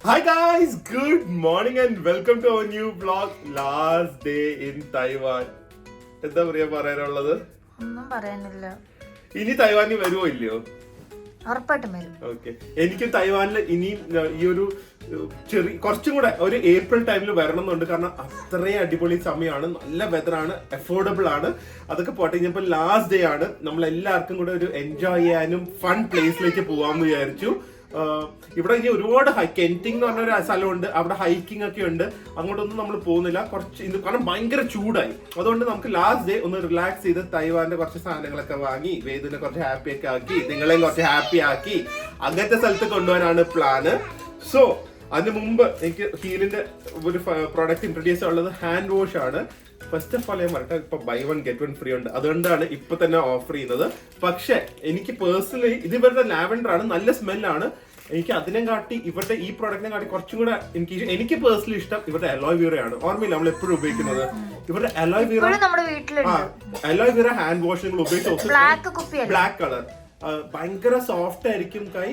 Hi guys, good morning and welcome to our new vlog. Last day in Taiwan. എന്താ പറയാനുള്ളത്? ഒന്നും പറയാനില്ല. ഇനി തൈവാനിൽ വരുമോ ഇല്ലയോ? ഉറപ്പായിട്ടും വരും. ഓക്കെ, എനിക്ക് തൈവാനിൽ ഇനി ഈ ഒരു കുറച്ചും കൂടെ ഒരു ഏപ്രിൽ ടൈമിൽ വരണം എന്നുണ്ട്. കാരണം അത്രയും അടിപൊളി സമയമാണ്, നല്ല വെതറാണ്, അഫോർഡബിൾ ആണ്. അതൊക്കെ പോട്ടെ, ഇനിയിപ്പോ ലാസ്റ്റ് ഡേ ആണ്. നമ്മൾ എല്ലാവർക്കും കൂടെ ഒരു എൻജോയ് ചെയ്യാനും ഫൺ പ്ലേസിലേക്ക് പോവാമെന്ന് വിചാരിച്ചു. ഇവിടെ ഇനി ഒരുപാട് കെന്റിങ് എന്ന് പറഞ്ഞൊരു സ്ഥലമുണ്ട്, അവിടെ ഹൈക്കിംഗ് ഒക്കെ ഉണ്ട്. അങ്ങോട്ടൊന്നും നമ്മൾ പോകുന്നില്ല, കാരണം ഭയങ്കര ചൂടായി. അതുകൊണ്ട് നമുക്ക് ലാസ്റ്റ് ഡേ ഒന്ന് റിലാക്സ് ചെയ്ത് തൈവാന്റെ കുറച്ച് സാധനങ്ങളൊക്കെ വാങ്ങി വേദിനെ കുറച്ച് ഹാപ്പി ഒക്കെ ആക്കി നിങ്ങളെയും കുറച്ച് ഹാപ്പി ആക്കി അങ്ങനത്തെ സ്ഥലത്ത് കൊണ്ടുപോകാനാണ് പ്ലാന്. സോ അതിന് മുമ്പ് എനിക്ക് ഹീലിന്റെ ഒരു പ്രോഡക്റ്റ് ഇൻട്രൊഡ്യൂസ് ഉള്ളത് ഹാൻഡ് വാഷ് ആണ്. ഫസ്റ്റ് ഓഫ് ഓൾ ഞാൻ പറയട്ടെ, ഇപ്പൊ buy one get one free ഉണ്ട്, അതുകൊണ്ടാണ് ഇപ്പൊ തന്നെ ഓഫർ ചെയ്യുന്നത്. പക്ഷെ എനിക്ക് പേഴ്സണലി ഇത് ഇവരുടെ ലാവൻഡർ ആണ്, നല്ല സ്മെല്ലാണ്. എനിക്ക് അതിനെ കാട്ടി ഇവരുടെ ഈ പ്രോഡക്റ്റിനെ കാട്ടി കുറച്ചും കൂടെ എനിക്ക് പേഴ്സണലി ഇഷ്ടം ഇവരുടെ അലോയ് വീറ ആണ്. ഓർമ്മയില്ല നമ്മൾ എപ്പോഴും ഉപയോഗിക്കുന്നത് ഇവരുടെ അലോയ് വീറ. അലോയ് വീറ ഹാൻഡ് വാഷ് നിങ്ങൾ ഉപയോഗിച്ച് ബ്ലാക്ക് കളർ ഭയങ്കര സോഫ്റ്റ് ആയിരിക്കും കൈ.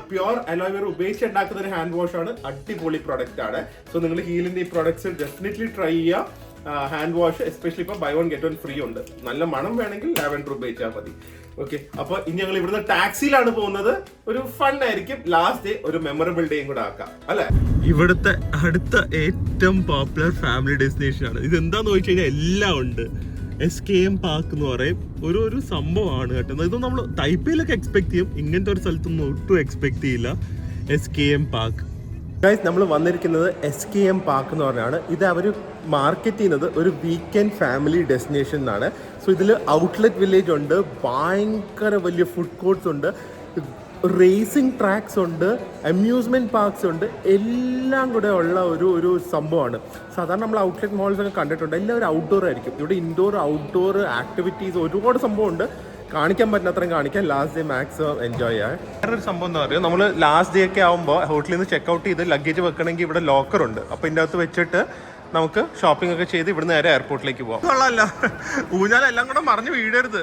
പ്യുവർ അലോയ് വീറ ഉപയോഗിച്ചുണ്ടാക്കുന്ന ഒരു ഹാൻഡ് വാഷ് ആണ്, അടിപൊളി പ്രോഡക്റ്റ് ആണ്. സോ നിങ്ങൾ ഹീലിന്റെ ഈ പ്രോഡക്ട്സ് ഡെഫിനറ്റ്ലി ട്രൈ ചെയ്യുക. ഹാൻഡ് വാഷ് എസ്പെഷ്യലി ഇപ്പൊ buy one get one free ഉണ്ട്. നല്ല മണം വേണമെങ്കിൽ ലാവൻഡർ ഉപയോഗിച്ചാൽ മതി. ഓക്കെ, അപ്പൊ ഇനി ഞങ്ങൾ ഇവിടുന്ന് ടാക്സിയിലാണ് പോകുന്നത്. ഒരു ഫൺ ആയിരിക്കും, ലാസ്റ്റ് ഡേ ഒരു മെമ്മറബിൾ ഡേയും കൂടെ ആക്കാം അല്ലെ. ഇവിടുത്തെ അടുത്ത ഏറ്റവും പോപ്പുലർ ഫാമിലി ഡെസ്റ്റിനേഷൻ ആണ്. ഇത് എന്താന്ന് ചോദിച്ചു കഴിഞ്ഞാൽ എല്ലാം ഉണ്ട്. SKM പാർക്ക് എന്ന് പറയും, ഒരു സംഭവമാണ് കേട്ടോ. ഇത് നമ്മൾ തൈപ്പയിലൊക്കെ എക്സ്പെക്ട് ചെയ്യും, ഇങ്ങനത്തെ ഒരു സ്ഥലത്തൊന്നും ഒട്ടും എക്സ്പെക്ട് ചെയ്യില്ല. SKM പാർക്ക് ഗൈസ്, നമ്മൾ വന്നിരിക്കുന്നത് SKM പാർക്ക് എന്ന് പറഞ്ഞാണ്. ഇത് അവർ മാർക്കറ്റ് ചെയ്യുന്നത് ഒരു വീക്കെൻഡ് ഫാമിലി ഡെസ്റ്റിനേഷൻ എന്നാണ്. സോ ഇതിൽ ഔട്ട്ലെറ്റ് വില്ലേജ് ഉണ്ട്, ഭയങ്കര വലിയ ഫുഡ് കോർട്ട്സ് ഉണ്ട്, റേസിംഗ് ട്രാക്സ് ഉണ്ട്, അമ്യൂസ്മെന്റ് പാർക്സ് ഉണ്ട്, എല്ലാം കൂടെ ഉള്ള ഒരു സംഭവമാണ്. സാധാരണ നമ്മൾ ഔട്ട്ലെറ്റ് മോൾസ് ഒക്കെ കണ്ടിട്ടുണ്ട്, എല്ലാവരും ഔട്ട്ഡോർ ആയിരിക്കും. ഇവിടെ ഇൻഡോർ ഔട്ട്ഡോർ ആക്ടിവിറ്റീസ് ഒരുപാട് സംഭവമുണ്ട്. കാണിക്കാൻ പറ്റുന്നത്രയും കാണിക്കാൻ, ലാസ്റ്റ് ഡേ മാക്സിമം എൻജോയ് ചെയ്യാൻ. വേറൊരു സംഭവം എന്താ പറയുക, നമ്മൾ ലാസ്റ്റ് ഡേ ഒക്കെ ആകുമ്പോൾ ഹോട്ടലിൽ നിന്ന് ചെക്ക് ഔട്ട് ചെയ്ത് ലഗേജ് വെക്കണമെങ്കിൽ ഇവിടെ ലോക്കർ ഉണ്ട്. അപ്പോൾ ഇതിൻ്റെ അകത്ത് വെച്ചിട്ട് നമുക്ക് ഷോപ്പിംഗ് ഒക്കെ ചെയ്ത് ഇവിടെ നേരെ എയർപോർട്ടിലേക്ക് പോകാം. കൊള്ളാമല്ല, ഊഞ്ഞാലെല്ലാം കൂടെ മറിഞ്ഞ് വീഴരുത്.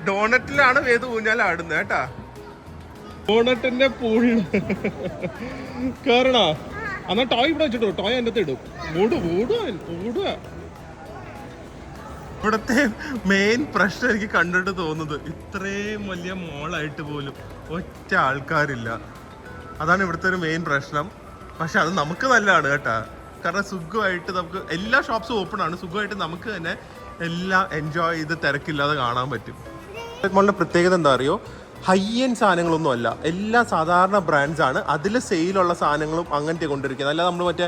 ഡോണറ്റിലാണ് വേദ ഊഞ്ഞാൽ ആടുന്നത് കേട്ടാ. ഡോണറ്റിന്റെ പൂളിൽ കേറണോ? എന്നാ ടോയ് ഇവിടെ വെച്ചിട്ടോ, ടോയ് എൻ്റെ അടുത്ത് ഇടും. ഓടുക. ഇവിടുത്തെ മെയിൻ പ്രശ്നം എനിക്ക് കണ്ടിട്ട് തോന്നുന്നത്, ഇത്രയും വലിയ മോളായിട്ട് പോലും ഒറ്റ ആൾക്കാരില്ല. അതാണ് ഇവിടുത്തെ ഒരു മെയിൻ പ്രശ്നം. പക്ഷെ അത് നമുക്ക് നല്ലതാണ് കേട്ടാ, കാരണം സുഖമായിട്ട് നമുക്ക് എല്ലാ ഷോപ്സും ഓപ്പൺ ആണ്. സുഖമായിട്ട് നമുക്ക് തന്നെ എല്ലാം എൻജോയ് ചെയ്ത് തിരക്കില്ലാതെ കാണാൻ പറ്റും. മോളുടെ പ്രത്യേകത എന്താ അറിയോ, ഹൈ എൻഡ് സാധനങ്ങളൊന്നും അല്ല, എല്ലാം സാധാരണ ബ്രാൻഡ്സ് ആണ്. അതിൽ സെയിലുള്ള സാധനങ്ങളും അങ്ങനത്തെ കൊണ്ടിരിക്കുന്നത്. അല്ലാതെ നമ്മൾ മറ്റേ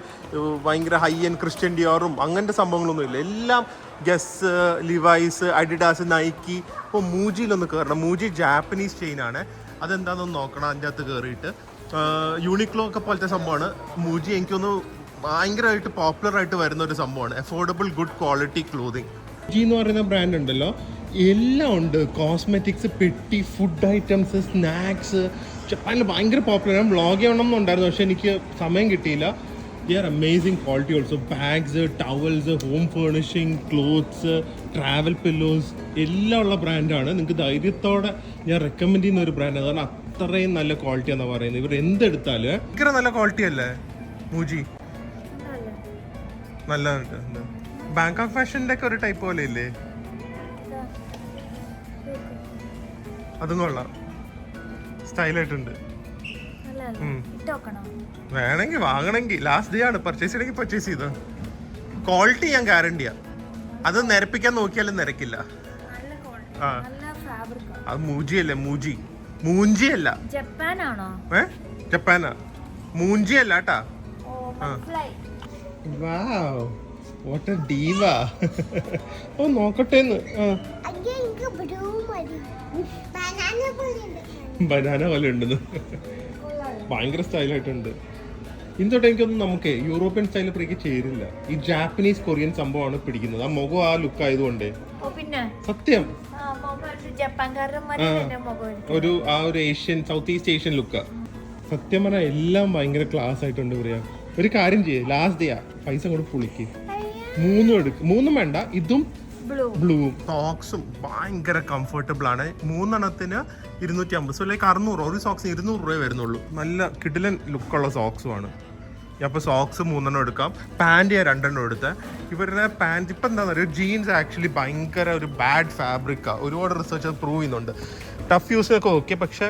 ഭയങ്കര ഹൈ എൻഡ് ക്രിസ്ത്യൻ ഡിയോറും അങ്ങനത്തെ സംഭവങ്ങളൊന്നും ഇല്ല. എല്ലാം ഗസ്, ലിവൈസ്, അഡിഡാസ്, നൈക്കി. ഇപ്പോൾ മൂജിയിലൊന്ന് കയറണം. മൂജി ജാപ്പനീസ് ചെയിനാണ്, അതെന്താണെന്നൊന്ന് നോക്കണം. അതിൻ്റെ അകത്ത് കയറിയിട്ട് യൂണിക്ലോ ഒക്കെ പോലത്തെ സംഭവമാണ് മൂജി. എനിക്കൊന്ന് ഭയങ്കരമായിട്ട് പോപ്പുലർ ആയിട്ട് വരുന്ന ഒരു സംഭവമാണ്, അഫോർഡബിൾ ഗുഡ് ക്വാളിറ്റി ക്ലോതിങ്. മൂജി എന്ന് പറയുന്ന ബ്രാൻഡ് ഉണ്ടല്ലോ, എല്ലാം ഉണ്ട്. കോസ്മെറ്റിക്സ്, പെട്ടി, ഫുഡ് ഐറ്റംസ്, സ്നാക്സ്. ജപ്പാനിൽ ഭയങ്കര പോപ്പുലർ. വ്ളോഗ് ചെയ്യണമെന്നുണ്ടായിരുന്നു, പക്ഷെ എനിക്ക് സമയം കിട്ടിയില്ല. They are amazing quality also. Bags, towels, home furnishing, clothes, travel pillows എല്ലാം ഉള്ള ബ്രാൻഡാണ്. നിങ്ങൾക്ക് ധൈര്യത്തോടെ ഞാൻ റെക്കമെൻഡ് ചെയ്യുന്ന ഒരു ബ്രാൻഡാണ്, കാരണം അത്രയും നല്ല ക്വാളിറ്റി എന്നാണ് പറയുന്നത്. ഇവർ എന്തെടുത്താലും ഭയങ്കര നല്ല ക്വാളിറ്റി അല്ലേ മൂജി? നല്ല ബാങ്കോക്ക് ഫാഷൻ്റെ ഒക്കെ ഒരു ടൈപ്പ് പോലെ ഇല്ലേ? അതും കൊള്ളാം, സ്റ്റൈലായിട്ടുണ്ട്. വേണമെങ്കിൽ വാങ്ങണമെങ്കിൽ ലാസ്റ്റ് ഡേ ആണ്, പർച്ചേസ് ചെയ്യണമെങ്കിൽ പർച്ചേസ് ചെയ്തോ. ക്വാളിറ്റി ഞാൻ ഗ്യാരണ്ടിയാ, അത് നിരപ്പിക്കാൻ നോക്കിയാലും നിരക്കില്ല. ആ, അത് മൂജിയല്ലേ? മൂഞ്ചിയല്ല, ജപ്പാനാ, മൂഞ്ചിയല്ല കേട്ടാ. വാവ്, വാട്ട് എ ഡീവ. ഓ നോക്കട്ടേന്ന്. ബനാന പോലെ ഉണ്ടെന്ന്, ഭയങ്കര സ്റ്റൈലായിട്ടുണ്ട്. ഇന്നോട്ട് എനിക്കൊന്നും നമുക്ക് യൂറോപ്യൻ സ്റ്റൈലിൽ പ്രിക്ക് ചേരില്ല. ഈ ജാപ്പനീസ് കൊറിയൻ സംഭവമാണ് പിടിക്കുന്നത്. ആ മുഖം ആ ലുക്ക് ആയതുകൊണ്ട് സത്യം ഒരു ഏഷ്യൻ, സൗത്ത് ഈസ്റ്റ് ഏഷ്യൻ ലുക്കാ. സത്യം പറഞ്ഞാൽ എല്ലാം ഭയങ്കര ക്ലാസ് ആയിട്ടുണ്ട്. പറയാ ഒരു കാര്യം ചെയ്യേ, ലാസ്റ്റ് ഡേയാ, പൈസ കൂടെ പുളിക്ക്. മൂന്നും വേണ്ട, ഇതും ബ്ലൂ സോക്സും ഭയങ്കര കംഫർട്ടബിൾ ആണ്. 3 എണ്ണത്തിന് 250. So like 600. ഒരു സോക്സിന് 200 രൂപ വരുന്നുള്ളൂ. നല്ല കിടിലൻ ലുക്കുള്ള സോക്സും ആണ്. അപ്പോൾ സോക്സ് 3 എണ്ണം എടുക്കാം. പാൻറ് ഞാൻ 2 എണ്ണം എടുത്ത്. ഇവരുടെ പാൻറ് ഇപ്പം എന്താ പറയുക, ജീൻസ് ആക്ച്വലി ഭയങ്കര ഒരു ബാഡ് ഫാബ്രിക്കാണ്. ഒരുപാട് റിസർച്ച് അത് പ്രൂവ് ചെയ്യുന്നുണ്ട്. ടഫ് യൂസിനൊക്കെ ഓക്കെ, പക്ഷെ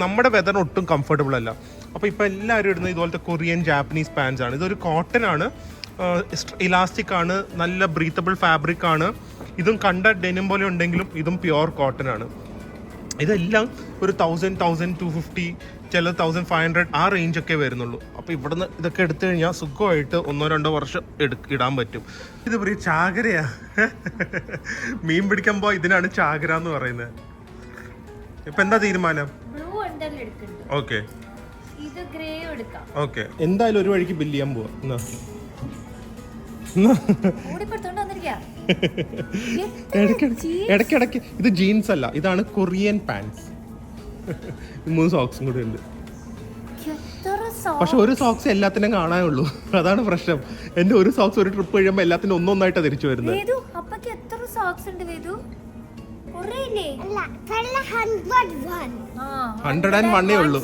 നമ്മുടെ വെതറിന് ഒട്ടും കംഫർട്ടബിൾ അല്ല. അപ്പോൾ ഇപ്പോൾ എല്ലാവരും ഇടുന്നത് ഇതുപോലത്തെ കൊറിയൻ ജാപ്പനീസ് പാൻസ് ആണ്. ഇതൊരു കോട്ടൺ ആണ്, ഇലാസ്റ്റിക് ആണ്, നല്ല ബ്രീത്തബിൾ ഫാബ്രിക് ആണ്. ഇതും കണ്ട ഡെനിം പോലെ ഉണ്ടെങ്കിലും ഇതും പ്യുവർ കോട്ടൺ ആണ്. ഇതെല്ലാം ഒരു 1000-1250, ചില 1500 ആ റേഞ്ചൊക്കെ വരുന്നുള്ളൂ. അപ്പോൾ ഇവിടുന്ന് ഇതൊക്കെ എടുത്തു കഴിഞ്ഞാൽ സുഖമായിട്ട് 1-2 വർഷം ഇടാൻ പറ്റും. ഇത് പറയും ചാകരയാ. മീൻ പിടിക്കുമ്പോൾ ഇതിനാണ് ചാകര എന്ന് പറയുന്നത്. ഇപ്പൊ എന്താ തീരുമാനം? ഓക്കെ ഓക്കെ, എന്തായാലും ഒരു വഴിക്ക് ബില്ല് ചെയ്യാൻ പോവാ. ഇടയ്ക്കിടയ്ക്ക് ഇത് ജീൻസ് അല്ല, ഇതാണ് കൊറിയൻ പാൻസ്. 3 സോക്സും കൂടെ ഉണ്ട്. പക്ഷെ ഒരു സോക്സ് എല്ലാത്തിനും കാണാനുള്ളൂ, അതാണ് പ്രശ്നം. എന്റെ ഒരു സോക്സ് ഒരു ട്രിപ്പ് കഴിയുമ്പോ എല്ലാത്തിനും ഒന്നൊന്നായിട്ടാ തിരിച്ചു വരുന്നത്. 101 ഉള്ളൂ.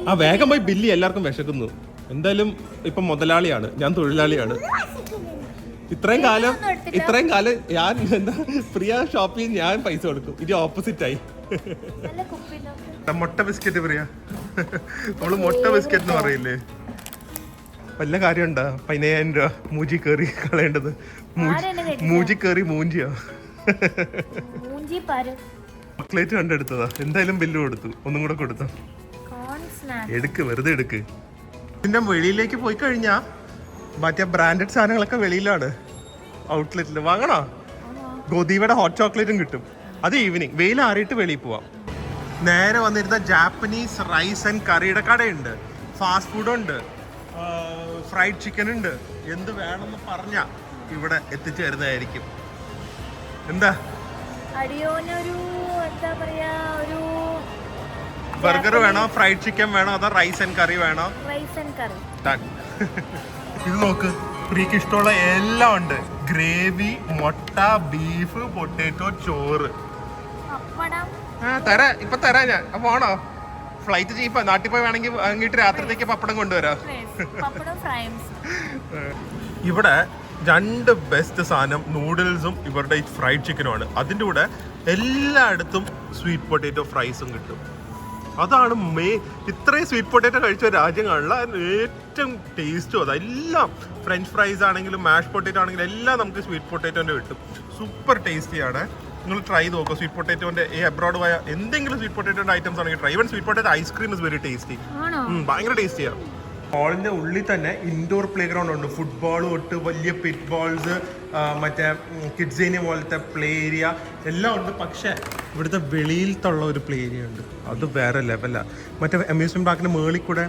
ആ വേഗം പോയി ബില്ലി, എല്ലാവർക്കും വിശക്കുന്നു. എന്തായാലും ഇപ്പൊ മുതലാളിയാണ്, ഞാൻ തൊഴിലാളിയാണ്. ഇത്രയും കാലം ഞാൻ എന്താ പ്രിയ ഷോപ്പിൽ ഞാൻ പൈസ കൊടുക്കും. ഇത് ഓപ്പോസിറ്റ് ആയി. മുട്ട ബിസ്ക്കറ്റ് പ്രിയ, നമ്മള് മുട്ട ബിസ്ക്കറ്റ് എന്ന് പറയില്ലേ, വല്ല കാര്യമുണ്ടാ? 15,000 രൂപ മൂജി കയറി കളയേണ്ടത്. മൂജി കയറി മൂഞ്ചിയോ? ചോക്ലേറ്റ് കണ്ടെടുത്തതാ. എന്തായാലും ബില്ല് കൊടുത്തു, ഒന്നും കൂടെ കൊടുത്തു. എടുക്ക്, വെറുതെ എടുക്ക്. ഇതിന്റെ വെളിയിലേക്ക് പോയി കഴിഞ്ഞാ മറ്റേ ബ്രാൻഡഡ് സാധനങ്ങളൊക്കെ വെളിയിലാണ്, ഔട്ട്ലെറ്റിൽ. വാങ്ങണോ? ഗോദീവയുടെ ഹോട്ട് ചോക്ലേറ്റും കിട്ടും. അത് ഈവനിങ് വെയിൽ ആറിയിട്ട് വെളിയിൽ പോവാം. നേരെ വന്നിരുന്ന ജാപ്പനീസ് റൈസ് ആൻഡ് കറിയുടെ കടയുണ്ട്, ഫാസ്റ്റ് ഫുഡ് ഉണ്ട്, ഫ്രൈഡ് ചിക്കൻ ഉണ്ട്. എന്ത് വേണമെന്ന് പറഞ്ഞാ ഇവിടെ എത്തിച്ചേരുന്നതായിരിക്കും. എന്താ ബർഗർ വേണോ, ഫ്രൈഡ് ചിക്കൻ വേണോ, അതോ റൈസ് ആൻഡ് കറി വേണോ? ഇത് നോക്ക്, പ്രിയക്ക് ഇഷ്ടമുള്ള എല്ലാം ഉണ്ട്. ഗ്രേവി, മുട്ട, ബീഫ്, പൊട്ടേറ്റോ, ചോറ്. തരാ, ഇപ്പൊ തരാ ഞാൻ. അപ്പൊ ആണോ? ഫ്ലൈറ്റ് ചീപ്പാ. നാട്ടിൽ പോയി വേണമെങ്കിൽ വാങ്ങിയിട്ട് രാത്രിത്തേക്ക് പപ്പടം കൊണ്ടുവരാം. ഇവിടെ 2 ബെസ്റ്റ് സാധനം നൂഡിൽസും ഇവരുടെ ഈ ഫ്രൈഡ് ചിക്കനുമാണ്. അതിൻ്റെ കൂടെ എല്ലായിടത്തും സ്വീറ്റ് പൊട്ടേറ്റോ ഫ്രൈസും കിട്ടും. അതാണ് ഇത്രയും സ്വീറ്റ് പൊട്ടേറ്റോ കഴിച്ച രാജ്യം കാണില്ല, ഏറ്റവും ടേസ്റ്റും അതാ. എല്ലാം ഫ്രഞ്ച് ഫ്രൈസ് ആണെങ്കിലും മാഷ് പൊട്ടേറ്റോ ആണെങ്കിലും എല്ലാം നമുക്ക് സ്വീറ്റ് പൊട്ടേറ്റോൻ്റെ കിട്ടും. സൂപ്പർ ടേസ്റ്റിയാണ്. നിങ്ങൾ ട്രൈ നോക്കുക. സ്വീറ്റ് പൊട്ടേറ്റോൻ്റെ ഈ അബ്രോഡ് പോയ എന്തെങ്കിലും സ്വീറ്റ് പൊട്ടേറ്റോൻ്റെ ഐറ്റംസ് ആണെങ്കിൽ try. Even sweet potato ice cream is very tasty. ഭയങ്കര ടേസ്റ്റിയാണ്. ഹാളിൻ്റെ ഉള്ളിൽ തന്നെ ഇൻഡോർ പ്ലേ ഗ്രൗണ്ട് ഉണ്ട്. ഫുട്ബോൾ തൊട്ട് വലിയ പിറ്റ് ബോൾസ്, മറ്റേ കിഡ്സേനിയ പോലത്തെ പ്ലേ ഏരിയ എല്ലാം ഉണ്ട്. പക്ഷേ ഇവിടുത്തെ വെളിയിലത്തുള്ള ഒരു പ്ലേ ഏരിയ ഉണ്ട്, അത് വേറെ ലെവലാണ്. മറ്റേ അമ്യൂസ്മെൻറ്റ് പാർക്കിന് മുകളിൽ കൂടെ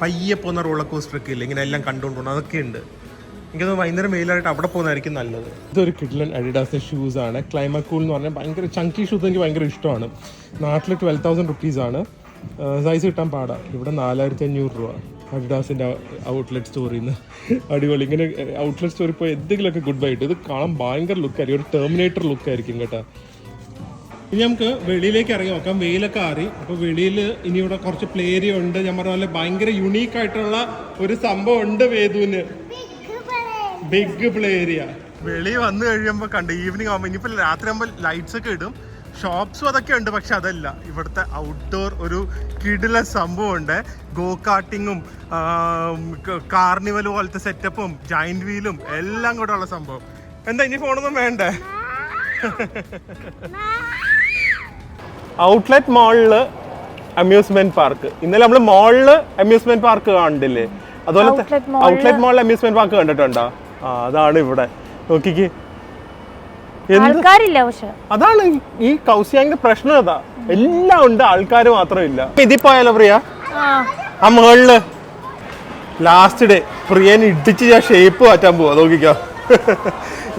പയ്യെ പോകുന്ന റോളർ കോസ്റ്ററൊക്കെ ഇല്ല, ഇങ്ങനെ എല്ലാം കണ്ടുകൊണ്ട് പോകുന്നത്, അതൊക്കെ ഉണ്ട്. എനിക്കത് വൈകുന്നേരം വെയിലായിട്ട് അവിടെ പോകുന്നതായിരിക്കും നല്ലത്. ഇതൊരു കിഡ്ലൻ അഡിഡാസിൻ്റെ ഷൂസ് ആണ്. ക്ലൈമാക്കൂൾ എന്ന് പറഞ്ഞാൽ ഭയങ്കര ചങ്കി ഷൂസ് എനിക്ക് ഭയങ്കര ഇഷ്ടമാണ്. നാട്ടിൽ 12,000 റുപ്പീസാണ്. സൈസ് കിട്ടാൻ പാടാണ്. ഇവിടെ 4,500 രൂപ അഡിഡാസിൻ്റെ ഔട്ട്ലെറ്റ് സ്റ്റോറിൽ നിന്ന്. അടിപൊളി. ഇങ്ങനെ ഔട്ട്ലെറ്റ് സ്റ്റോറിൽ പോയി എന്തെങ്കിലുമൊക്കെ ഗുഡ് ബൈ ഇട്ട്. ഇത് കാണാൻ ഭയങ്കര ലുക്കായിരിക്കും, ഒരു ടെർമിനേറ്റർ ലുക്കായിരിക്കും കേട്ടോ. ഇനി നമുക്ക് വെളിയിലേക്ക് ഇറങ്ങി നോക്കാം. വെയിലൊക്കെ ആറി. അപ്പോൾ വെളിയിൽ ഇനി ഇവിടെ കുറച്ച് പ്ലേ ഏരിയ ഉണ്ട്. ഞാൻ പറഞ്ഞ പോലെ ഭയങ്കര യുണീക്ക് ആയിട്ടുള്ള ഒരു സംഭവം ഉണ്ട് വേദുവിന്. Big play area. വെളി വന്നു കഴിയുമ്പോൾ കണ്ട് ഈവനിങ് ആകുമ്പോൾ, ഇനിയിപ്പോൾ രാത്രി ആകുമ്പോൾ ലൈറ്റ്സ് ഒക്കെ ഇടും, ഷോപ്സും അതൊക്കെ ഉണ്ട്. പക്ഷെ അതല്ല, ഇവിടുത്തെ ഔട്ട്ഡോർ ഒരു കിടില സംഭവമുണ്ട്. ഗോ കാർട്ടിങ്ങും കാർണിവൽ പോലത്തെ സെറ്റപ്പും ജൈന്റ് വീലും എല്ലാം കൂടെ ഉള്ള സംഭവം. എന്താ ഇനി ഫോണൊന്നും വേണ്ടേ? ഔട്ട്ലെറ്റ് മാളില് അമ്യൂസ്മെന്റ് പാർക്ക്. ഇന്നലെ നമ്മള് മാളില് അമ്യൂസ്മെന്റ് പാർക്ക് കണ്ടില്ലേ, അതുപോലെ ഔട്ട്ലെറ്റ് മാളിൽ അമ്യൂസ്മെന്റ് പാർക്ക് കണ്ടിട്ടുണ്ടോ? അതാണ് ഇവിടെ. നോക്കിക്ക്, അതാണ് ഈ കൗസിയാങ്ങിന്റെ പ്രശ്നം. അതാ, എല്ലാം ഉണ്ട്, ആൾക്കാർ മാത്രമില്ല. ഇതിൽ പോയാലോ പ്രിയ? ആ മുകളില് ലാസ്റ്റ് ഡേ പ്രിയനെ ഇടിച്ച് ഞാൻ ഷേപ്പ് മാറ്റാൻ പോവാ. നോക്കിക്കോ,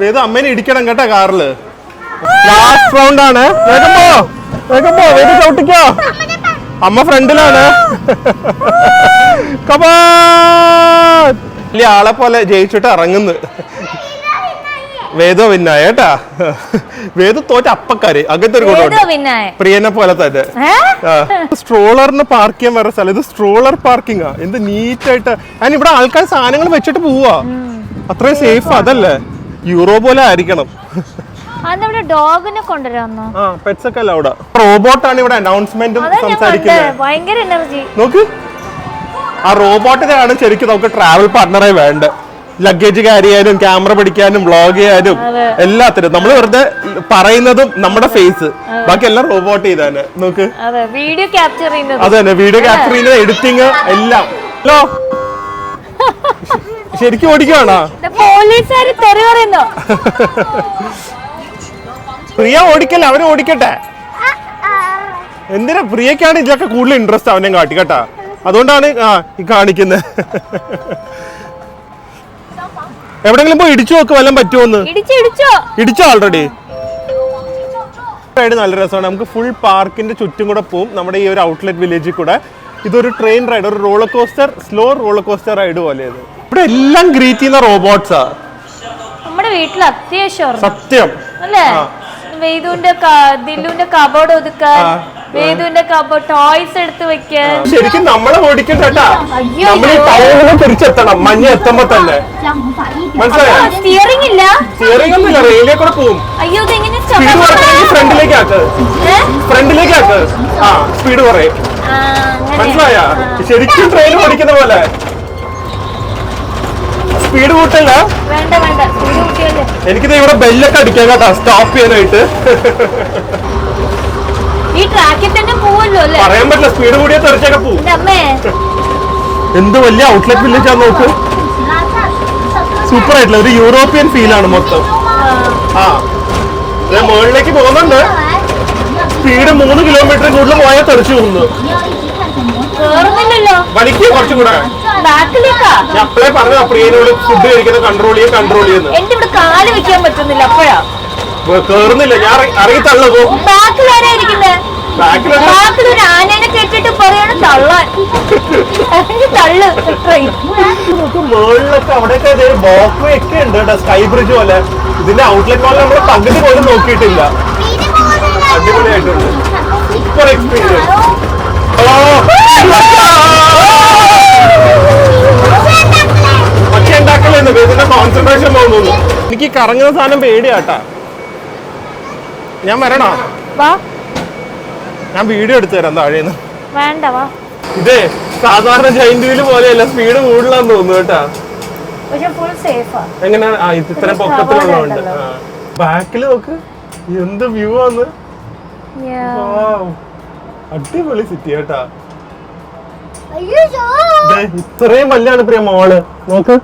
വേദം അമ്മേനെ ഇടിക്കണം കേട്ടോ കാറില്. ലാസ്റ്റ് റൗണ്ട് ആണ്. വേഗം പോ, വേഗം പോ, വേഗം ചവിട്ടിക്കോ. അമ്മ ഫ്രണ്ടിലാണ്. വലിയ ആളെ പോലെ ജയിച്ചിട്ട് ഇറങ്ങുന്നു. വേദോ വിന്നായ കേട്ടാ. വേദ തോറ്റ അപ്പക്കാര് അങ്ങനത്തെ ഒരു ഗുണമുണ്ട്. പ്രിയനെ പോലെ തന്നെ. സ്ട്രോളറിന് പാർക്ക് ചെയ്യാൻ വേറെ സ്ഥലം. ഇത് സ്ട്രോളർ പാർക്കിംഗ് ആ. എന്ത് നീറ്റായിട്ട്. അതിന് ഇവിടെ ആൾക്കാർ സാധനങ്ങൾ വെച്ചിട്ട് പോവാ. അത്രയും സേഫ് അതല്ലേ. യൂറോ പോലെ ആയിരിക്കണം. ഡോഗിനെ കൊണ്ടുവരാന്നോ? പെറ്റ്സ് ഒക്കെ അല്ല അവിടെ. റോബോട്ടാണ് ഇവിടെ അനൗൺസ്മെന്റും സംസാരിക്കുന്നത്. നോക്ക്, ആ റോബോട്ടിനാണ് ശരിക്കും നമുക്ക് ട്രാവൽ പാർട്ണറെ വേണ്ടത്. ലഗേജ് ക്യാരി ചെയ്യാനും ക്യാമറ പിടിക്കാനും വ്ളോഗ് ചെയ്യാനും എല്ലാത്തിനും. നമ്മൾ വെറുതെ പറയുന്നതും നമ്മുടെ ഫേസ്, ബാക്കി എല്ലാം റോബോട്ട് ചെയ്താന്. നോക്ക്, വീഡിയോ ക്യാപ്ചർ ചെയ്യുന്നത്. അതെ, വീഡിയോ ക്യാപ്ചർ ചെയ്യുന്നത്, എഡിറ്റിങ് എല്ലാം. ഹലോ, ശരിക്കും ഓടിക്കുകയാണോ? പോലീസുകാര് തെറി പറയുന്നു. പ്രിയ ഓടിക്കല്ലേ, അവനെ ഓടിക്കട്ടെ. എന്തിനാ പ്രിയക്കാണ് ഇതിലൊക്കെ കൂടുതൽ ഇൻട്രസ്റ്റ് അവനെ കാട്ടി കേട്ടാ. അതുകൊണ്ടാണ് ഈ കാണിക്കുന്നത്. എവിടെങ്കിലും പോയി ഇടിച്ചു നോക്ക്, വല്ലതും പറ്റുമോന്ന്. ഇടിച്ചോ ഓൾറെഡി? നല്ല രസമാണ്. നമുക്ക് ഫുൾ പാർക്കിന്റെ ചുറ്റും കൂടെ പോവും നമ്മുടെ ഈ ഒരു ഔട്ട്ലെറ്റ് വില്ലേജിൽ കൂടെ. ഇതൊരു ട്രെയിൻ റൈഡ്, ഒരു roller coaster, slow roller coaster ride പോലെയത്. ഇവിടെ എല്ലാം ഗ്രീറ്റ് ചെയ്യുന്ന റോബോട്ട്സാ. നമ്മുടെ വീട്ടിൽ അത്യാവശ്യം സത്യം അല്ലേ. വേദുവിന്റെ ദില്ലുവിന്റെ കബോർഡ് ഒതുക്കാൻ, വേദുവിന്റെ കബോർഡ് ടോയ്സ് എടുത്ത് വെക്കാൻ. ശരിക്കും നമ്മളെ ഓടിക്കട്ടാ. നമ്മൾ ടൗണിൽ തിരിച്ചെത്തണം മഞ്ഞ എത്തുമ്പോ തന്നെ. മനസ്സിലായോ? സ്റ്റിയറിംഗ് ഇല്ല, സ്റ്റിയറിംഗ് ഒന്നുമില്ല, റെയിലേ കൂടെ പോവും. അയ്യോ ഇതെങ്ങനെ സ്പീഡ് കുറയ്ക്കണമെങ്കിൽ ഫ്രണ്ടിലേക്ക് ആക്ക്, ഫ്രണ്ടിലേക്ക് ആക്ക്. സ്പീഡ് കുറയും. മനസ്സിലായ? ശരിക്കും ട്രെയിൻ ഓടിക്കുന്ന പോലെ. സ്പീഡ് കൂട്ടല്ല. എനിക്കിത് ഇവിടെ ബെല്ലൊക്കെ അടിക്കാൻ കേട്ടാ, സ്റ്റോപ്പ് ചെയ്യാനായിട്ട്. ഈ ട്രാക്കിൽ തന്നെ പോവല്ലോ അല്ലേ? പറയാൻ പറ്റില്ല, സ്പീഡ് കൂടിയാ തെറിച്ചൊക്കെ പോവും. എന്ത് വലിയ ഔട്ട്ലെറ്റ് വില്ലേജ് ആണ് നോക്ക്. സൂപ്പർ ആയിട്ടുള്ള ഒരു യൂറോപ്യൻ ഫീലാണ് മൊത്തം. മുകളിലേക്ക് പോകുന്നുണ്ട്. സ്പീഡ് 3 കിലോമീറ്റർ കൂടുതൽ പോയാൽ തെറിച്ചു പോകുന്നു. വലിക്കുക കുറച്ചും കൂടെ. അപ്പളേ പറഞ്ഞു പ്രിയനോട് ഫുഡ് കഴിക്കുന്ന കൺട്രോൾ ചെയ്യുന്നു. എന്റെ ഇവിടെ കാല് വെക്കാൻ പറ്റുന്നില്ല. അപ്പോഴാ കേറുന്നില്ല. ഞാൻ ഇറങ്ങി തള്ളു. ബാക്കിലൊരു ആനേനെ കേട്ടിട്ട് പറയാണ് തള്ളാൻ. മുകളിലൊക്കെ അവിടെയൊക്കെ ബോക്ക് വേ ഒക്കെ ഉണ്ട് കേട്ടോ, സ്കൈ ബ്രിഡ്ജ് പോലെ. ഇതിന്റെ ഔട്ട്ലെറ്റ് പോലെ നമ്മൾ പകുതി പോലും നോക്കിയിട്ടില്ല. അടിപൊളിയായിട്ടുണ്ട്. Super experience. കോൺസെൻട്രേഷൻ പോകുന്നു. എനിക്ക് കറങ്ങുന്ന സാധനം പേടിയാട്ടാ. ഞാൻ വരണോ? ഞാൻ വീഡിയോ എടുത്തു തരാം താഴേന്ന്. ഇതേ സാധാരണ ജൈന്റ് വീല് പോലെയല്ല, സ്പീഡ് കൂടുതലാന്ന് തോന്നുന്നു കേട്ടാ. എങ്ങനെ ഇത്ര പൊക്കത്തിലുള്ളതുണ്ട്. ബാക്കിൽ നോക്ക്, എന്ത് വ്യൂ ആണ്. അടിപൊളി സിറ്റി കേട്ടാ. ഇത്രയും വല്യാണ് പ്രിയ മോള്. നോക്ക്,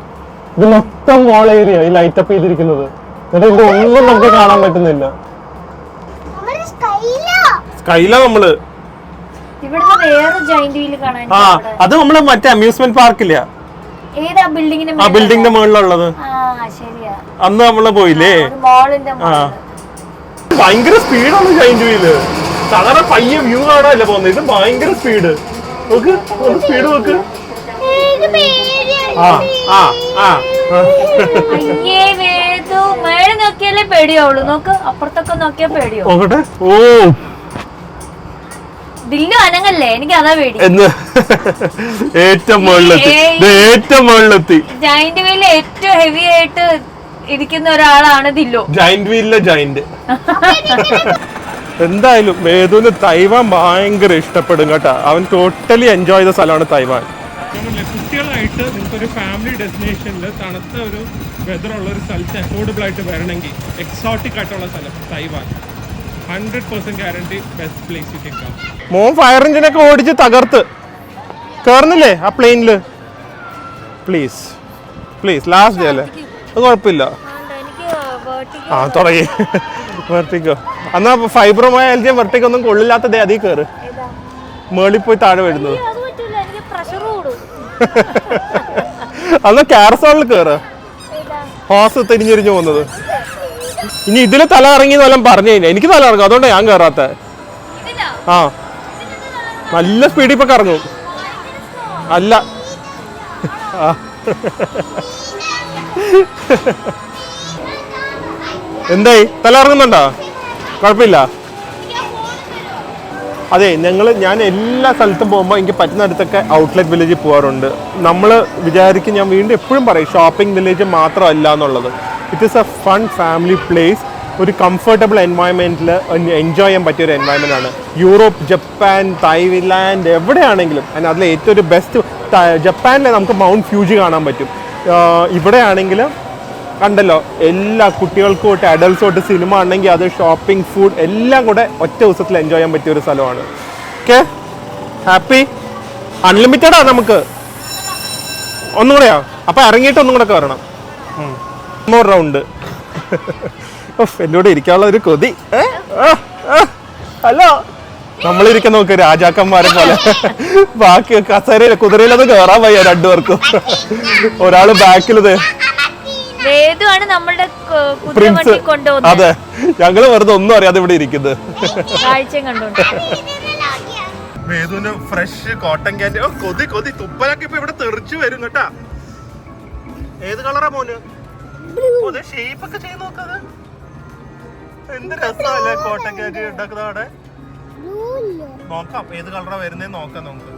ഇത് മൊത്തം മോൾ ഏരിയ ഈ ലൈറ്റ് അപ്പ് ചെയ്തിരിക്കുന്നത്. എന്നിട്ട് ഇതിന്റെ ഒന്നും നമുക്ക് കാണാൻ പറ്റുന്നില്ല. സ്കൈല നമ്മള് അത് നമ്മള് മറ്റേ അമ്യൂസ്മെന്റ് പാർക്കില്ല, ആ ബിൽഡിങ്ങിന്റെ മുകളിലുള്ളത്. അന്ന് നമ്മള് പോയില്ലേ. ഭയങ്കര സ്പീഡാണ് ജൈന്റ് വീല്. സാധാരണ പയ്യ വ്യൂ കാണാനല്ല പോകുന്നത്, ഇത് ഭയങ്കര സ്പീഡ്. നോക്ക്, സ്പീഡ് നോക്ക്. നോക്കിയാലേ പേടിയാവുള്ളൂ. നോക്ക്, അപ്പുറത്തൊക്കെ നോക്കിയാ പേടിയോ. ഓ ദില്ലു അനങ്ങല്ലേ, എനിക്ക് അതാ പേടി. ഏറ്റവും മുകളിലെത്തി. ജൈന്റ് വീലിൽ ഏറ്റവും ഹെവി ആയിട്ട് ഇരിക്കുന്ന ഒരാളാണ് ദില്ലു. Giant വീലിലെ giant. എന്തായാലും വേദുവിന് തൈവാൻ ഭയങ്കര ഇഷ്ടപ്പെടും കേട്ടാ. അവൻ ടോട്ടലി എൻജോയ് ചെയ്ത സ്ഥലമാണ് തൈവാൻ. കുട്ടികളായിട്ട് നിങ്ങൾക്ക് ഒരു ഫാമിലി ഡെസ്റ്റിനേഷനിൽ തണുത്ത ഒരു വെതറുള്ള ഒരു സ്ഥലത്ത് അഫോർഡബിൾ ആയിട്ട് വരണമെങ്കിൽ എക്സോട്ടിക് ആയിട്ടുള്ള സ്ഥലം Taiwan. 100% guarantee best place you can come. മോൻ ഫയർ എഞ്ചിനൊക്കെ ഓടിച്ച് തകർത്ത് കയറുന്നില്ലേ ആ പ്ലെയിനില്. പ്ലീസ് ലാസ്റ്റ് ഡേ അല്ലേ, അത് കുഴപ്പമില്ല. തുടങ്ങി വെർട്ടിക്കോ. എന്നാ ഫൈബ്രോമായ എൽജിയം വെർട്ടിക്കോ ഒന്നും കൊള്ളില്ലാത്തതേ അതിൽ കയറ്. മേളിൽ പോയി താഴെ വരുന്നത്. അന്ന് കാരസോളിൽ കയറ്, ഹോസ് തിരിഞ്ഞിരിഞ്ഞു പോകുന്നത്. ഇനി ഇതില് തല ഇറങ്ങി എന്നെല്ലാം പറഞ്ഞു കഴിഞ്ഞാൽ എനിക്ക് തല ഇറങ്ങും, അതുകൊണ്ടാണ് ഞാൻ കയറാത്ത. നല്ല സ്പീഡിൽ ഇപ്പൊ കറങ്ങും. അല്ല എന്തായി തല ഇറങ്ങുന്നുണ്ടോ? കുഴപ്പമില്ല. അതെ, ഞാൻ എല്ലാ സ്ഥലത്തും പോകുമ്പോൾ എനിക്ക് പറ്റുന്നിടത്തൊക്കെ ഔട്ട്ലെറ്റ് വില്ലേജിൽ പോകാറുണ്ട്. നമ്മൾ വിചാരിക്കും, ഞാൻ വീണ്ടും എപ്പോഴും പറയും, ഷോപ്പിംഗ് വില്ലേജ് മാത്രമല്ല എന്നുള്ളത്. It is A fun family place. ഒരു കംഫർട്ടബിൾ എൻവയോൺമെൻറ്റിൽ എൻജോയ് ചെയ്യാൻ പറ്റിയ ഒരു എൻവയോൺമെൻ്റ് ആണ്. യൂറോപ്പ്, ജപ്പാൻ, തായ്ലാൻഡ് എവിടെയാണെങ്കിലും. അതിൽ ഏറ്റവും ഒരു ബെസ്റ്റ് ജപ്പാനിൽ നമുക്ക് മൗണ്ട് ഫ്യൂജി കാണാൻ പറ്റും. ഇവിടെ ആണെങ്കിൽ കണ്ടല്ലോ, എല്ലാ കുട്ടികൾക്കും തൊട്ട് അഡൽട്ട്സ് തൊട്ട് സിനിമ ആണെങ്കിൽ അത്, ഷോപ്പിംഗ്, ഫുഡ് എല്ലാം കൂടെ ഒറ്റ ദിവസത്തിൽ എൻജോയ് ചെയ്യാൻ പറ്റിയ ഒരു സ്ഥലമാണ്. Okay, happy? അൺലിമിറ്റഡാ നമുക്ക്. ഒന്നും കൂടെയാ? അപ്പം ഇറങ്ങിയിട്ട് ഒന്നും കൂടെ വരണം. More round. എന്നോട് ഇരിക്കാനുള്ള ഒരു കൊതി. ഹലോ, നമ്മളിരിക്കാൻ നോക്ക് രാജാക്കന്മാരെ പോലെ. ബാക്കി കസേരയില് കുതിരയിലൊന്നും കയറാൻ വയ്യ രണ്ടുപേർക്കും. ഒരാള് ബാക്കിലത് പ്രിൻസ്. അതെ, ഞങ്ങള് വെറുതെ ഒന്നും അറിയാതെ ഇവിടെ ഇരിക്കുന്നത്. വേദുവിന് ഫ്രഷ് കോട്ടൺ ക്യാൻഡി. കൊതി കൊതി, തുപ്പലൊക്കെ ഇപ്പൊ ഇവിടെ തെറിച്ചു വരും കേട്ടാ. ഏത് കളറാ മോന്? ഷേപ്പ് ഒക്കെ ചെയ്ത് നോക്കാതെ. എന്ത് രസമല്ലേ കോട്ടൺ ക്യാൻഡി ഉണ്ടാക്കുന്ന അവിടെ. നോക്കാം ഏത് കളറാ വരുന്നേന്ന് നോക്കാം നമുക്ക്.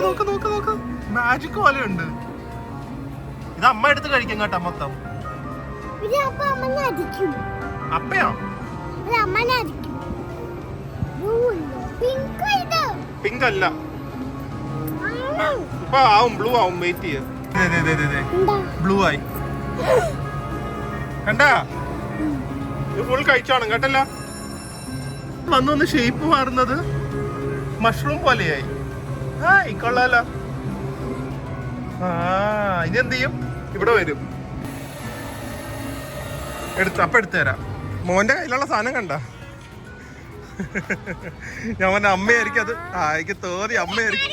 നോക്ക് മാജിക് പോലെ ഉണ്ട്. ഇത് അമ്മ എടുത്ത് കഴിക്കും കേട്ടോ മൊത്തം. അപ്പയോ? പിങ്ക് അല്ല, ഇപ്പൊ ആവും, ബ്ലൂ ആവും. വെയിറ്റ് ചെയ്യ. ബ്ലൂ ആയി കണ്ടാ? ഇത് ഫുൾ കഴിച്ചോണം കേട്ടല്ല. വന്നൊന്ന് ഷേപ്പ് മാറുന്നത് മഷ്റൂം പോലെയായി. കൊള്ളാലോ. ഇനി എന്ത് ചെയ്യും? ഇവിടെ വരും. അപ്പൊ എടുത്തു തരാം. മോന്റെ കയ്യിലുള്ള സാധനം കണ്ട? ഞാൻ പറഞ്ഞ അമ്മയായിരിക്കും അത്. എനിക്ക് തോന്നി അമ്മയായിരിക്കും.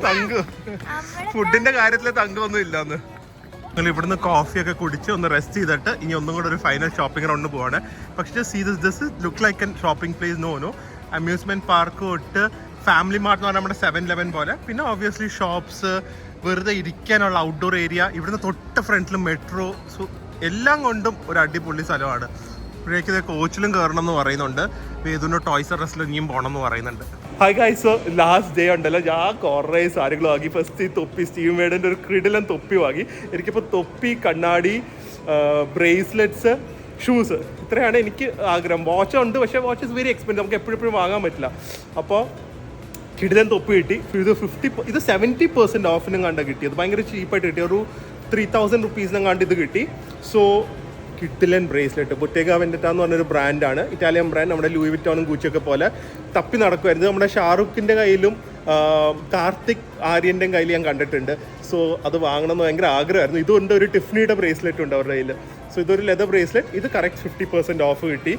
തങ്കു ഫുഡിന്റെ കാര്യത്തില് തങ്കൊന്നും ഇല്ലാന്ന്. ഇവിടുന്ന് കോഫിയൊക്കെ കുടിച്ച് ഒന്ന് റെസ്റ്റ് ചെയ്തിട്ട് ഇനി ഒന്നും കൂടെ ഒരു ഫൈനൽ ഷോപ്പിംഗ് റൗണ്ട് പോവാണ്. പക്ഷേ see this look like an shopping place. No amusement park തൊട്ട് ഫാമിലി മാർട്ട് എന്ന് പറഞ്ഞാൽ നമ്മുടെ 7-Eleven പോലെ. പിന്നെ ഒബ്വിയസ്ലി ഷോപ്സ്, വെറുതെ ഇരിക്കാനുള്ള ഔട്ട്ഡോർ ഏരിയ, ഇവിടുന്ന് തൊട്ട് ഫ്രണ്ടിൽ മെട്രോ. സോ എല്ലാം കൊണ്ടും ഒരു അടിപൊളി സ്ഥലമാണ്. ഇവിടേക്ക് കോച്ചിലും കയറണം എന്ന് പറയുന്നുണ്ട്. വേദുവിൻ്റെ ടോയ്സ് ആർ അസിൽ ഇനിയും പോകണം എന്ന് പറയുന്നുണ്ട്. Hi guys, so last day ഉണ്ടല്ലോ, ഞാൻ കുറേ സാധനങ്ങൾ വാങ്ങി. ഫസ്റ്റ് ഈ തൊപ്പി, സ്റ്റീവ് മേഡിൻ്റെ ഒരു ക്രിഡിലൻ തൊപ്പി വാങ്ങി. എനിക്കിപ്പോൾ തൊപ്പി, കണ്ണാടി, ബ്രേസ്ലെറ്റ്സ്, ഷൂസ്, ഇത്രയാണ് എനിക്ക് ആഗ്രഹം. വാച്ച് ഉണ്ട്, പക്ഷേ വാച്ച് ഇസ് വെരി എക്സ്പെൻസീവ്, നമുക്ക് എപ്പോഴും വാങ്ങാൻ പറ്റില്ല. അപ്പോൾ കിടിലൻ തൊപ്പി കിട്ടി. ഇത് 70% ഓഫിനും കണ്ടാണ് കിട്ടിയത്. ഭയങ്കര ചീപ്പായിട്ട് കിട്ടി. ഒരു 3000 റുപ്പീസിനും കണ്ട് ഇത് കിട്ടി. സോ കിഡിലൻ ബ്രേസ്ലെറ്റ്. ബൊട്ടേഗ വെൻഡറ്റ എന്ന് പറഞ്ഞൊരു ബ്രാൻഡാണ്, ഇറ്റാലിയൻ ബ്രാൻഡ്. നമ്മുടെ ലൂയി വിറ്റോണും ഗുച്ചിയൊക്കെ പോലെ തപ്പി നടക്കുമായിരുന്നു. നമ്മുടെ ഷാറുഖിൻ്റെ കയ്യിലും കാർത്തിക് ആര്യൻ്റെയും കയ്യിൽ ഞാൻ കണ്ടിട്ടുണ്ട്. സോ അത് വാങ്ങണമെന്ന് ഭയങ്കര ആഗ്രഹമായിരുന്നു. ഇതുകൊണ്ട് ഒരു ടിഫ്നിയുടെ ബ്രേസ്ലെറ്റ് ഉണ്ട് അവരുടെ കയ്യിൽ. സോ ഇതൊരു ലെതർ ബ്രേസ്ലെറ്റ്. ഇത് കറക്റ്റ് 50% ഓഫ് കിട്ടി.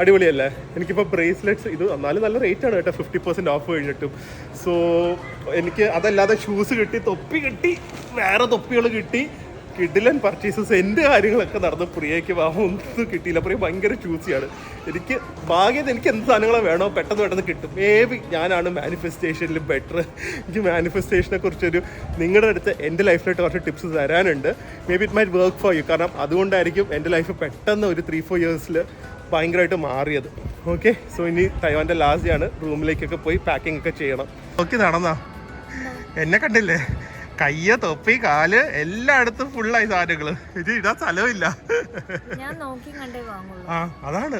അടിപൊളിയല്ലേ? എനിക്കിപ്പോൾ ബ്രേസ്ലെറ്റ്സ് ഇത് എന്നാലും നല്ല റേറ്റ് ആണ് കേട്ടോ, 50% ഓഫ് കഴിഞ്ഞിട്ടും. സോ എനിക്ക് അതല്ലാതെ ഷൂസ് കിട്ടി, തൊപ്പി കിട്ടി, വേറെ തൊപ്പികൾ കിട്ടി. കിഡിലൻ പർച്ചേസസ്. എൻ്റെ കാര്യങ്ങളൊക്കെ നടന്ന്. പ്രിയയ്ക്ക് ഒന്നും കിട്ടിയില്ല. പ്രിയ ഭയങ്കര ചൂസിയാണ്. എനിക്ക് ഭാഗ്യം, എനിക്ക് എന്ത് സാധനങ്ങളോ വേണോ പെട്ടെന്ന് കിട്ടും. മേബി ഞാനാണ് മാനിഫെസ്റ്റേഷനിൽ ബെറ്റർ. എനിക്ക് മാനിഫെസ്റ്റേഷനെ കുറിച്ചൊരു നിങ്ങളുടെ അടുത്ത് എൻ്റെ ലൈഫിലായിട്ട് കുറച്ച് ടിപ്സ് തരാനുണ്ട്. Maybe it might work for you. കാരണം അതുകൊണ്ടായിരിക്കും എൻ്റെ ലൈഫ് പെട്ടെന്ന് ഒരു 3-4 ഇയേഴ്സിൽ ഭയങ്കരമായിട്ട് മാറിയത്. ഓക്കെ, സോ ഇനി തൈവാൻ്റെ ലാസ്റ്റ് ഡേ ആണ്. റൂമിലേക്കൊക്കെ പോയി പാക്കിംഗ് ഒക്കെ ചെയ്യണം. ഓക്കെ, നടന്നാ എന്നെ കണ്ടില്ലേ? കയ്യ, തൊപ്പി, കാല് എല്ലായിടത്തും ഫുള്ളായി സാധനങ്ങള്. ഇത് ഇടാൻ സ്ഥലമില്ല. അതാണ്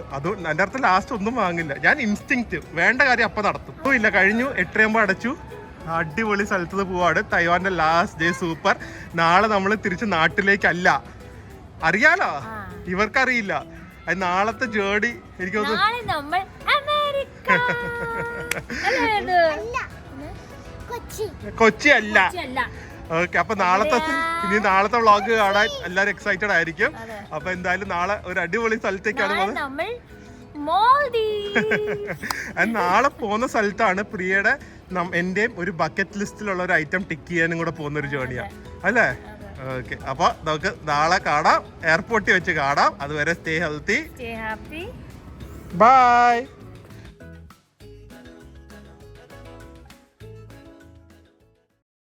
എൻ്റെ അടുത്ത് ലാസ്റ്റ് ഒന്നും വാങ്ങില്ല. ഞാൻ ഇൻസ്റ്റിങ്ക്റ്റ് വേണ്ട കാര്യം അപ്പം നടത്തും. ഇല്ല, കഴിഞ്ഞു. 8:30 അടച്ചു. അടിപൊളി സ്ഥലത്ത് പോവാണ്. തൈവാന്റെ ലാസ്റ്റ് ഡേ സൂപ്പർ. നാളെ നമ്മൾ തിരിച്ച് നാട്ടിലേക്കല്ല. അറിയാലോ, ഇവർക്കറിയില്ല. അത് നാളത്തെ ജേർണി എനിക്ക് കൊച്ചി അല്ല. ഓക്കെ, അപ്പൊ നാളത്തെ വ്ളോഗ് കാണാൻ എല്ലാരും എക്സൈറ്റഡ് ആയിരിക്കും. അപ്പൊ എന്തായാലും നാളെ ഒരു അടിപൊളി സ്ഥലത്തേക്കാണ് നാളെ പോകുന്ന സ്ഥലത്താണ് പ്രിയയുടെ എന്റെയും ഒരു ബക്കറ്റ് ലിസ്റ്റിലുള്ള ഒരു ഐറ്റം ടിക്ക് ചെയ്യാനും കൂടെ പോകുന്ന ഒരു ജേർണിയാണ് അല്ലേ? ഓക്കെ, അപ്പൊ നമുക്ക് നാളെ കാണാം. എയർപോർട്ടിൽ വെച്ച് കാണാം. അതുവരെ സ്റ്റേ ഹെൽത്തി. ബൈ.